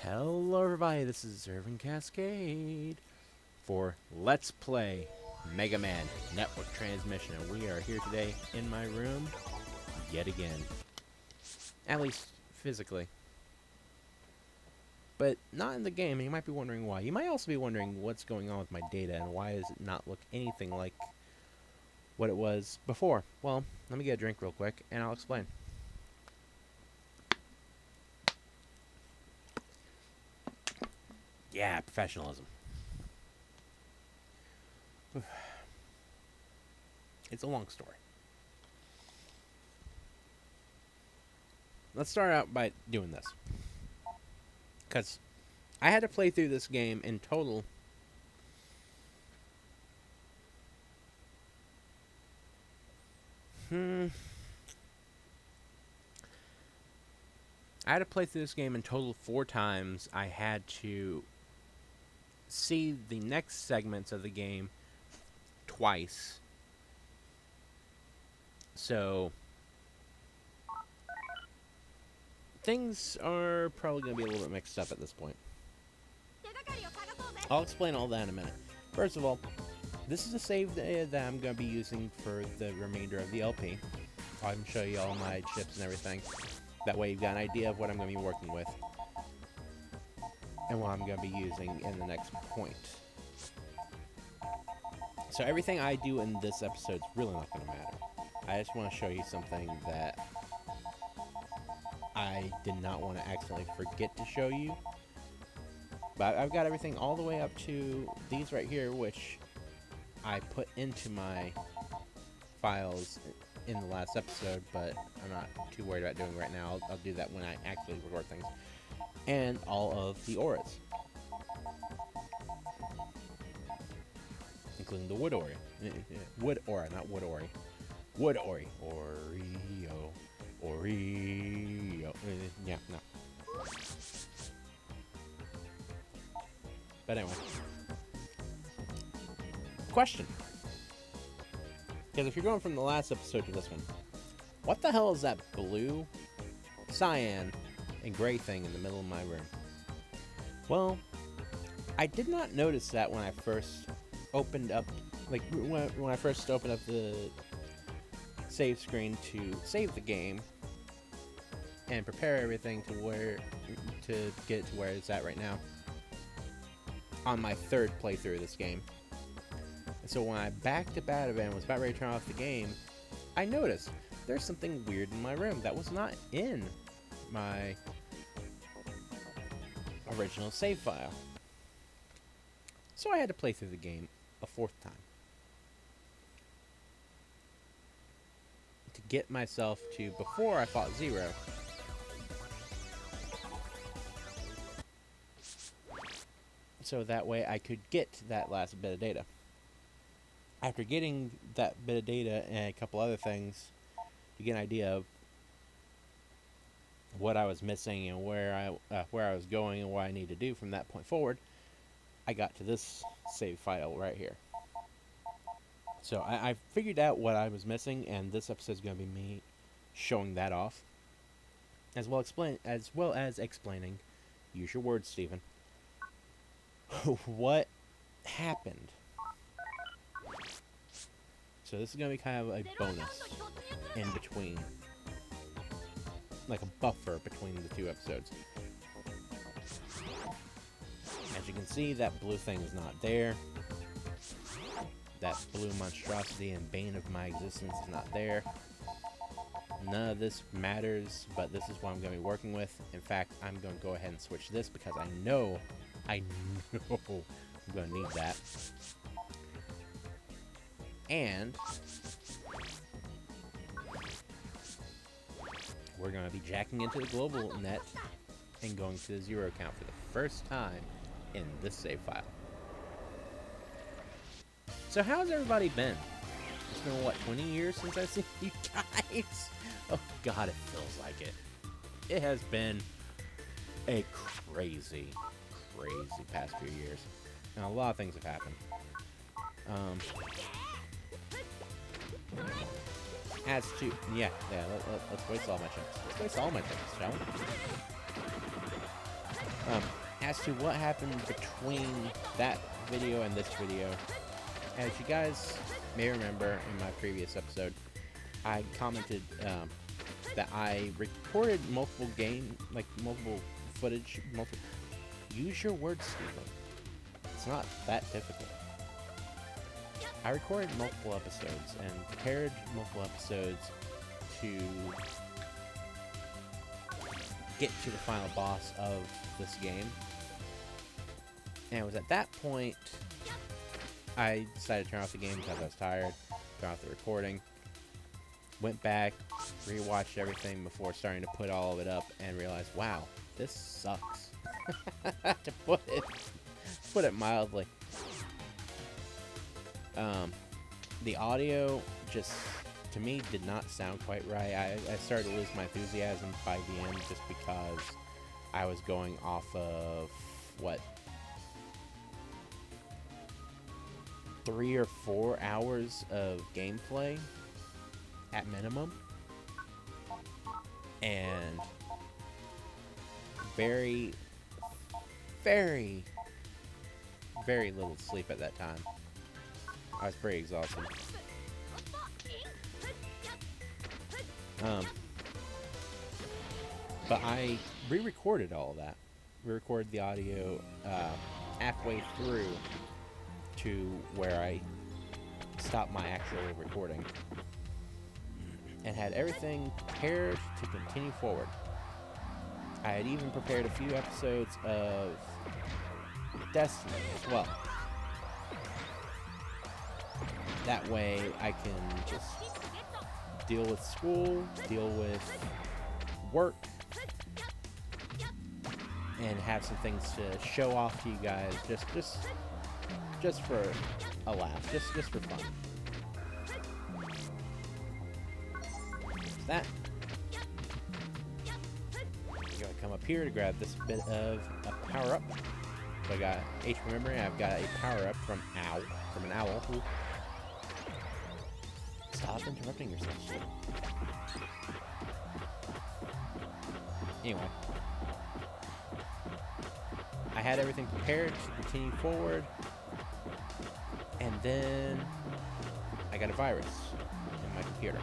Hello everybody, this is Irvin Cascade for Let's Play Mega Man Network Transmission, and we are here today in my room yet again. At least physically. But not in the game, and you might be wondering why. You might also be wondering what's going on with my data and why does it not look anything like what it was before. Well, let me get a drink real quick and I'll explain. Yeah, professionalism. It's a long story. Let's start out by doing this. Because I had to play through this game in total I had to play through this game in total 4 times. I had to see the next segments of the game twice. So things are probably going to be a little bit mixed up at this point. I'll explain all that in a minute. First of all, this is a save that I'm going to be using for the remainder of the LP. I'll show you all my chips and everything. That way you've got an idea of what I'm going to be working with and what I'm going to be using in the next point. So everything I do in this episode is really not going to matter. I just want to show you something that I did not want to accidentally forget to show you. But I've got everything all the way up to these right here, which I put into my files in the last episode, but I'm not too worried about doing right now. I'll do that when I actually record things. And all of the auras, including the wood ori. Wood aura, not wood ori. Wood ori. Oreo. Oreo. Yeah, no. But anyway. Question. Because if you're going from the last episode to this one, what the hell is that blue, cyan, and gray thing in the middle of my room? Well, I did not notice that when I first opened up, like when I first opened up the save screen to save the game and prepare everything to get it to where it's at right now on my 3rd playthrough of this game. And so when I backed up out of it and was about ready to turn off the game, I noticed there's something weird in my room that was not in my original save file. So I had to play through the game a 4th time to get myself to before I fought Zero. So that way I could get that last bit of data. After getting that bit of data and a couple other things to get an idea of what I was missing and where I was going and what I need to do from that point forward, I got to this save file right here. So I figured out what I was missing, and this episode is going to be me showing that off, as well as explaining. Use your words, Stephen. What happened? So this is going to be kind of a bonus in between, like a buffer between the 2 episodes. As you can see, that blue thing is not there. That blue monstrosity and bane of my existence is not there. None of this matters, but this is what I'm going to be working with. In fact, I'm going to go ahead and switch this because I know I'm going to need that. And we're going to be jacking into the global net and going to the Zero account for the first time in this save file. So how's everybody been? It's been, what, 20 years since I've seen you guys? Oh god, it feels like it. It has been a crazy past few years. And a lot of things have happened. As to, yeah, let's waste all my chips. Let's waste all my chips, shall we? Um, as to what happened between that video and this video, as you guys may remember in my previous episode, I commented that I recorded multiple footage, use your words, Stephen. It's not that difficult. I recorded multiple episodes and prepared multiple episodes to get to the final boss of this game. And it was at that point I decided to turn off the game because I was tired, turn off the recording, went back, rewatched everything before starting to put all of it up, and realized, wow, this sucks. To put it mildly. The audio just, to me, did not sound quite right. I started to lose my enthusiasm by the end just because I was going off of, what, 3 or 4 hours of gameplay at minimum, and very, very, very little sleep at that time. I was pretty exhausted. But I re-recorded all of that. Re-recorded the audio halfway through to where I stopped my actual recording and had everything prepared to continue forward. I had even prepared a few episodes of Destiny as well. That way I can just deal with school, deal with work, and have some things to show off to you guys just for a laugh, just for fun. That. I'm gonna come up here to grab this bit of a power-up. So I got HP memory, I've got a power-up from an owl. Ooh. Stop interrupting yourself. Anyway. I had everything prepared to continue forward. And then I got a virus in my computer,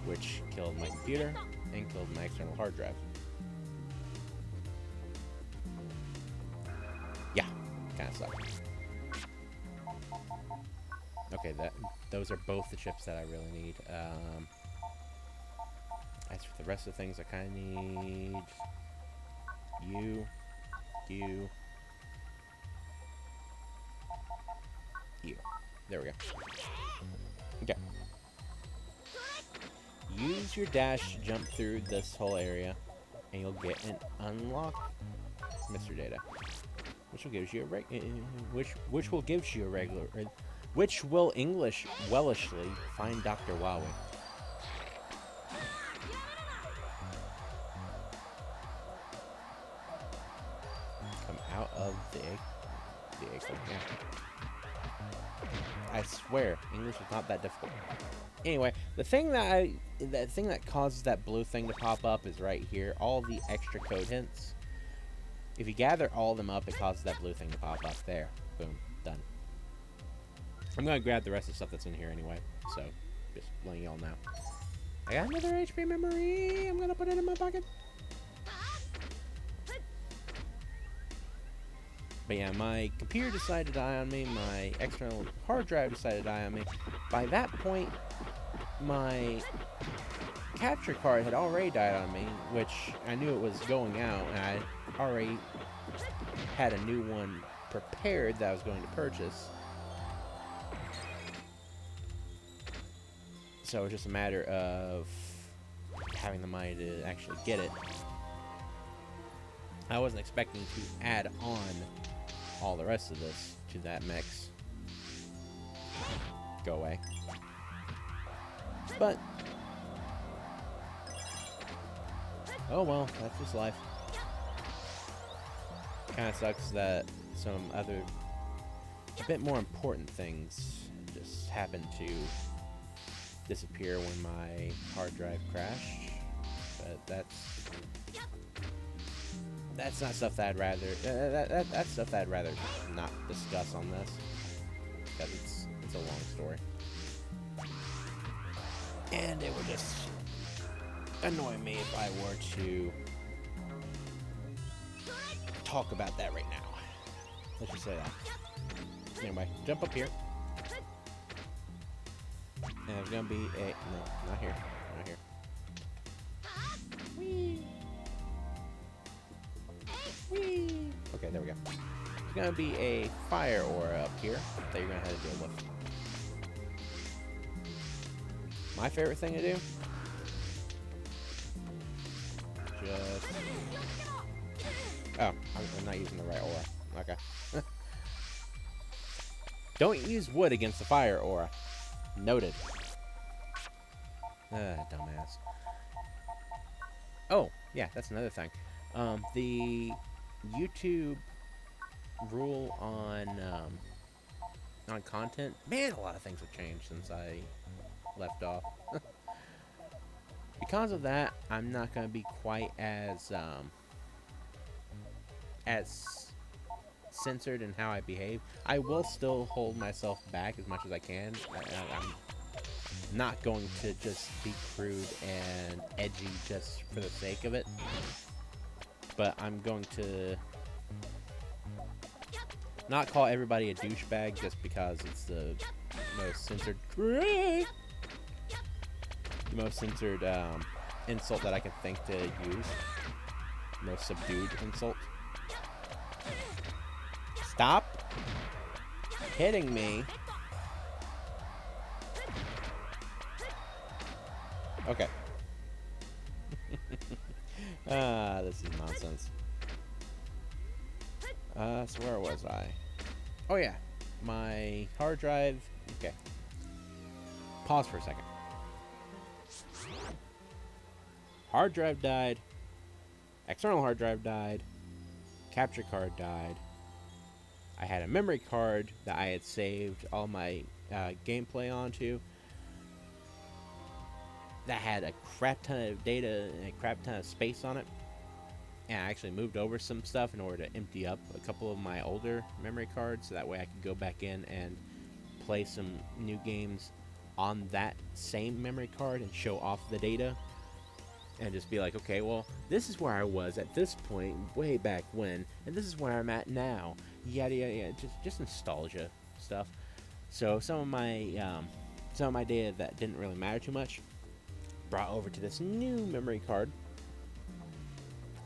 which killed my computer and killed my external hard drive. Yeah, kind of sucked. Okay, those are both the chips that I really need. As for the rest of the things, I kind of need you. There we go. Okay. Use your dash to jump through this whole area, and you'll get an unlock Mr. Data, which will give you a which will English wellishly find Dr. Wowie. Come out of the egg. Yeah. I swear, English is not that difficult. Anyway, the thing that causes that blue thing to pop up is right here. All the extra code hints. If you gather all of them up, it causes that blue thing to pop up. There. Boom. Done. I'm gonna grab the rest of the stuff that's in here anyway. So, just letting y'all know. I got another HP memory. I'm gonna put it in my pocket. But yeah, my computer decided to die on me. My external hard drive decided to die on me. By that point, my capture card had already died on me, which I knew it was going out, and I already had a new one prepared that I was going to purchase. So it was just a matter of having the money to actually get it. I wasn't expecting to add on all the rest of this to that mix. Go away. But oh well, that's just life. Kinda sucks that some other a bit more important things just happened to disappear when my hard drive crashed. But that's not stuff that I'd rather that's stuff that I'd rather not discuss on this because it's a long story, and it would just annoy me if I were to talk about that right now. Let's just say that. Anyway, jump up here, and there's gonna be a no, not here, not here. Whee! Whee! Okay, there we go. There's gonna be a fire aura up here that you're gonna have to deal with. My favorite thing to do? Just... Oh, I'm not using the right aura. Okay. Don't use wood against the fire aura. Noted. Dumbass. Oh, yeah, that's another thing. The YouTube rule on content, man, a lot of things have changed since I left off. Because of that, I'm not going to be quite as censored in how I behave. I will still hold myself back as much as I can. I'm not going to just be crude and edgy just for the sake of it. But I'm going to not call everybody a douchebag just because it's the most censored insult that I can think to use. Most subdued insult. Stop hitting me. Okay. This is nonsense. So where was I? Oh yeah, my hard drive. Okay. Pause for a second. Hard drive died. External hard drive died. Capture card died. I had a memory card that I had saved all my gameplay onto that had a crap ton of data and a crap ton of space on it. And I actually moved over some stuff in order to empty up a couple of my older memory cards, so that way I could go back in and play some new games on that same memory card and show off the data. And just be like, okay, well, this is where I was at this point way back when, and this is where I'm at now. Yada yada yada. Just nostalgia stuff. So some of my data that didn't really matter too much brought over to this new memory card.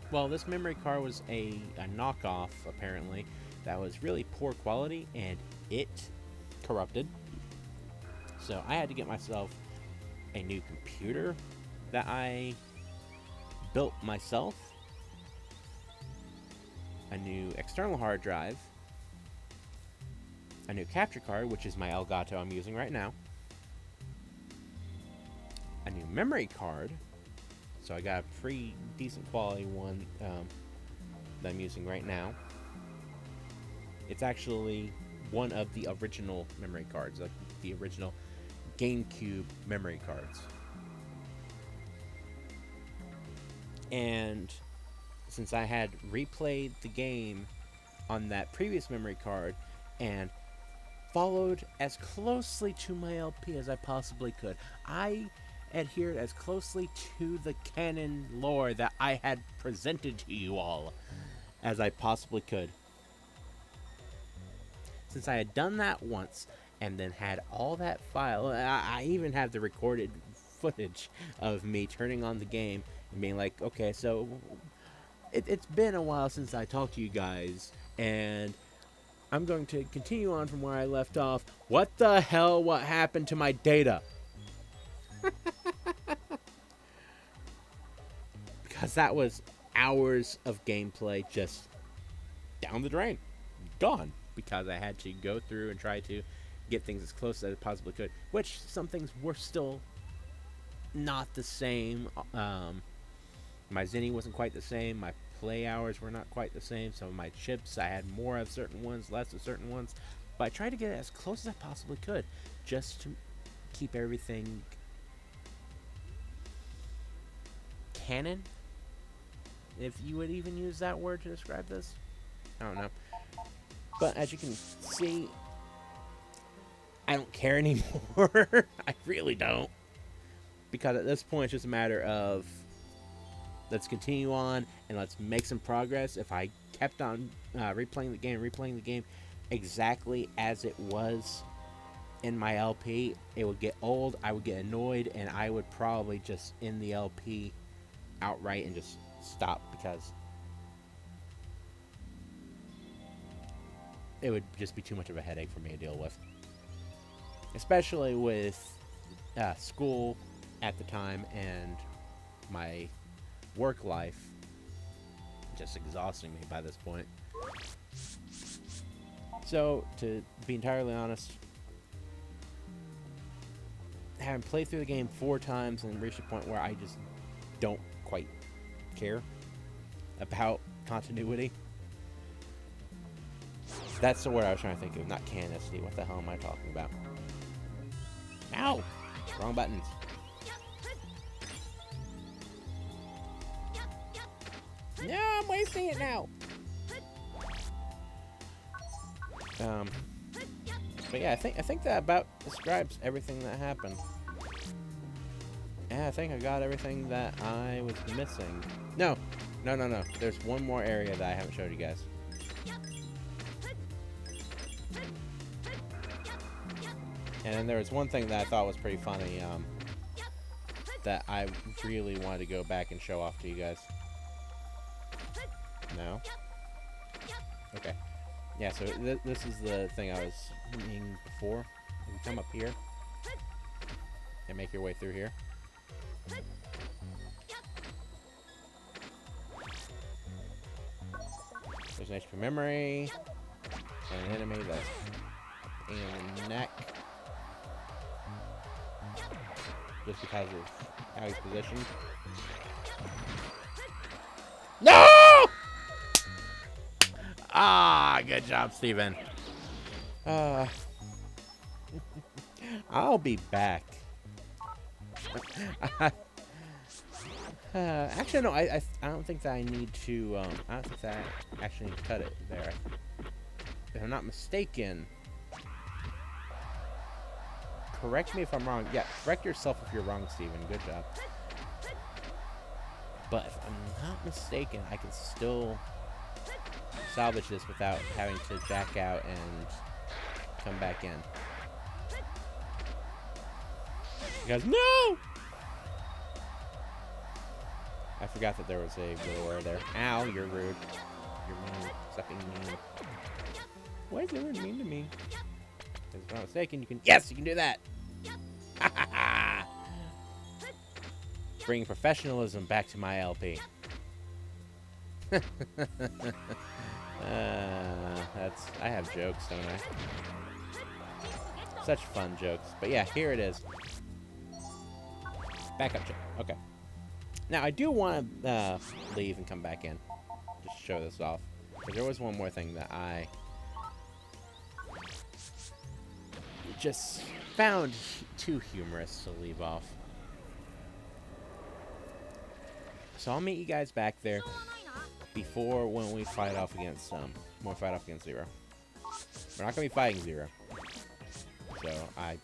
Well, this memory card was a knockoff, apparently, that was really poor quality, and it corrupted. So I had to get myself a new computer that I built myself, a new external hard drive, a new capture card, which is my Elgato I'm using right now, a new memory card. So I got a pretty decent quality one that I'm using right now. It's actually one of the original memory cards, like the original GameCube memory cards. And since I had replayed the game on that previous memory card and followed as closely to my LP as I possibly could, I adhered as closely to the canon lore that I had presented to you all as I possibly could. Since I had done that once and then had all that file, I even have the recorded footage of me turning on the game and being like, okay, so it's been a while since I talked to you guys, and I'm going to continue on from where I left off. What the hell? What happened to my data? Because that was hours of gameplay just down the drain. Gone. Because I had to go through and try to get things as close as I possibly could. Which, some things were still not the same. My Zinni wasn't quite the same. My play hours were not quite the same. Some of my chips, I had more of certain ones, less of certain ones. But I tried to get it as close as I possibly could, just to keep everything canon, if you would even use that word to describe this. I don't know. But as you can see, I don't care anymore. I really don't. Because at this point, it's just a matter of let's continue on and let's make some progress. If I kept on replaying the game exactly as it was in my LP, it would get old, I would get annoyed, and I would probably just end the LP outright and just stop because it would just be too much of a headache for me to deal with. Especially with school at the time and my work life just exhausting me by this point. So, to be entirely honest, having played through the game 4 times and reached a point where I just don't quite care about continuity. That's the word I was trying to think of, not canonicity. What the hell am I talking about? Ow! Wrong buttons. No, I'm wasting it now. But yeah, I think that about describes everything that happened. And I think I got everything that I was missing. No. There's one more area that I haven't showed you guys. And then there was one thing that I thought was pretty funny, that I really wanted to go back and show off to you guys. No? Okay. Yeah, so this is the thing I was meaning before. If you come up here and make your way through here. There's an HP memory and an enemy that's a pain in the neck. Just because of how he's positioned. No! Ah, good job, Steven. I'll be back. Actually, no, I don't think that I need to, I don't think that I actually need to cut it there. If I'm not mistaken, correct me if I'm wrong. Yeah, correct yourself if you're wrong, Steven. Good job. But if I'm not mistaken, I can still salvage this without having to jack out and come back in. Because no! I forgot that there was a lure there. Ow, you're rude. You're mean. Stop being mean. Why is everyone mean to me? Because if I'm not mistaken, you can... Yes, you can do that! Bringing professionalism back to my LP. I have jokes, don't I? Such fun jokes. But yeah, here it is. Backup check. Okay. Now, I do want to leave and come back in. Just show this off. But there was one more thing that I just found too humorous to leave off. So I'll meet you guys back there before when we fight off against Zero. We're not gonna be fighting Zero, so I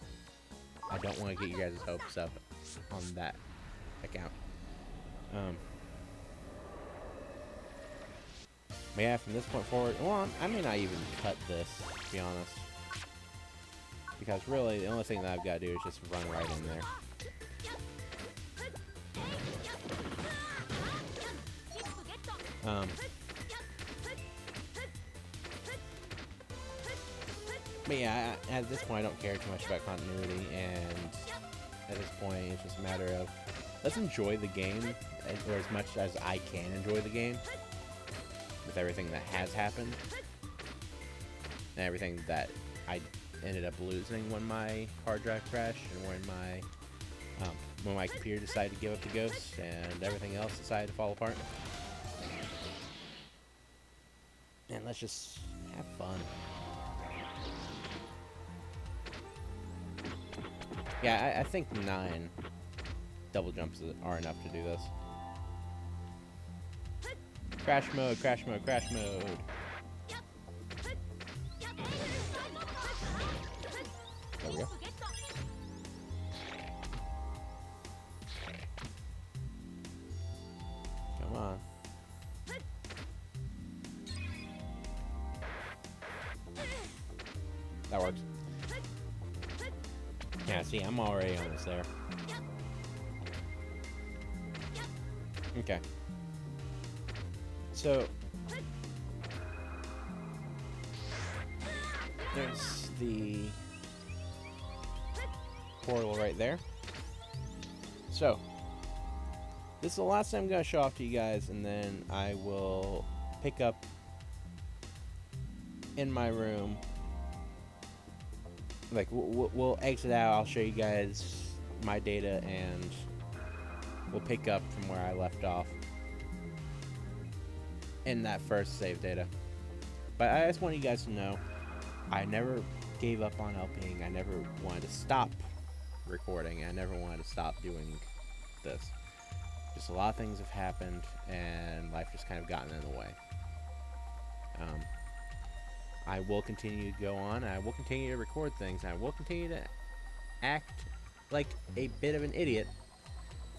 don't want to get you guys' hopes up on that account. But yeah, from this point forward, well, I may not even cut this, to be honest, because really the only thing that I've got to do is just run right in there. But yeah, at this point I don't care too much about continuity, and at this point it's just a matter of let's enjoy the game, or as much as I can enjoy the game, with everything that has happened, and everything that I ended up losing when my hard drive crashed, and when my computer decided to give up the ghost, and everything else decided to fall apart. And let's just have fun. Yeah, I think 9 double jumps are enough to do this. Crash mode, crash mode, crash mode. There we go. Come on. That works. Yeah, see, I'm already almost there. Okay. So, there's the portal right there. So, this is the last time I'm going to show off to you guys, and then I will pick up in my room. Like, we'll exit out, I'll show you guys my data, and we'll pick up from where I left off in that first save data. But I just want you guys to know, I never gave up on LPing. I never wanted to stop recording. I never wanted to stop doing this. Just a lot of things have happened, and life just kind of gotten in the way. I will continue to go on. I will continue to record things. And I will continue to act like a bit of an idiot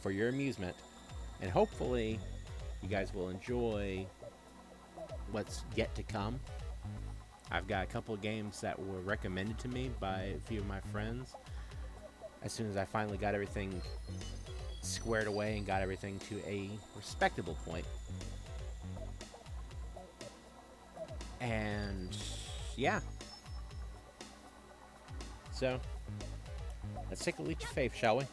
for your amusement. And hopefully, you guys will enjoy what's yet to come. I've got a couple of games that were recommended to me by a few of my friends. As soon as I finally got everything squared away and got everything to a respectable point. And yeah. So, let's take a leap of faith, shall we?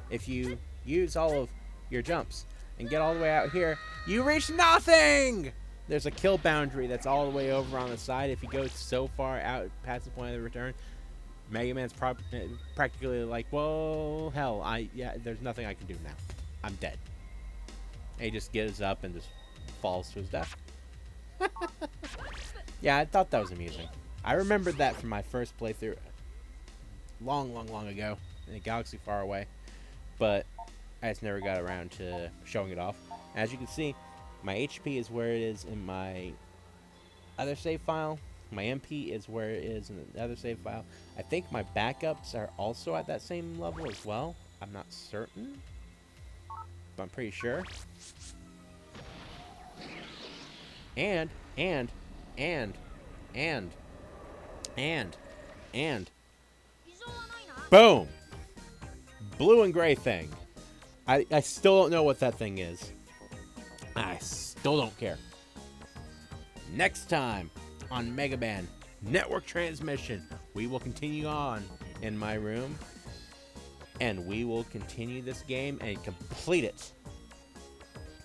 If you use all of your jumps and get all the way out here, you reach nothing! There's a kill boundary that's all the way over on the side. If you go so far out past the point of the return, Megaman's practically like, well, hell, there's nothing I can do now. I'm dead. And he just gives up and just falls to his death. Yeah, I thought that was amusing. I remembered that from my first playthrough long, long, long ago in a galaxy far away. But I just never got around to showing it off. As you can see, my HP is where it is in my other save file. My MP is where it is in the other save file. I think my backups are also at that same level as well. I'm not certain, but I'm pretty sure. And boom! Blue and gray thing. I still don't know what that thing is. I still don't care. Next time on Megaman Network Transmission, we will continue on in my room, and we will continue this game and complete it.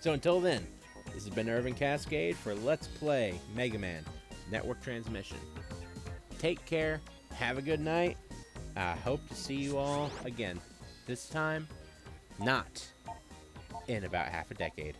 So until then, this has been Irvin Cascade for Let's Play Megaman Network Transmission. Take care, have a good night. I hope to see you all again. This time, not in about half a decade.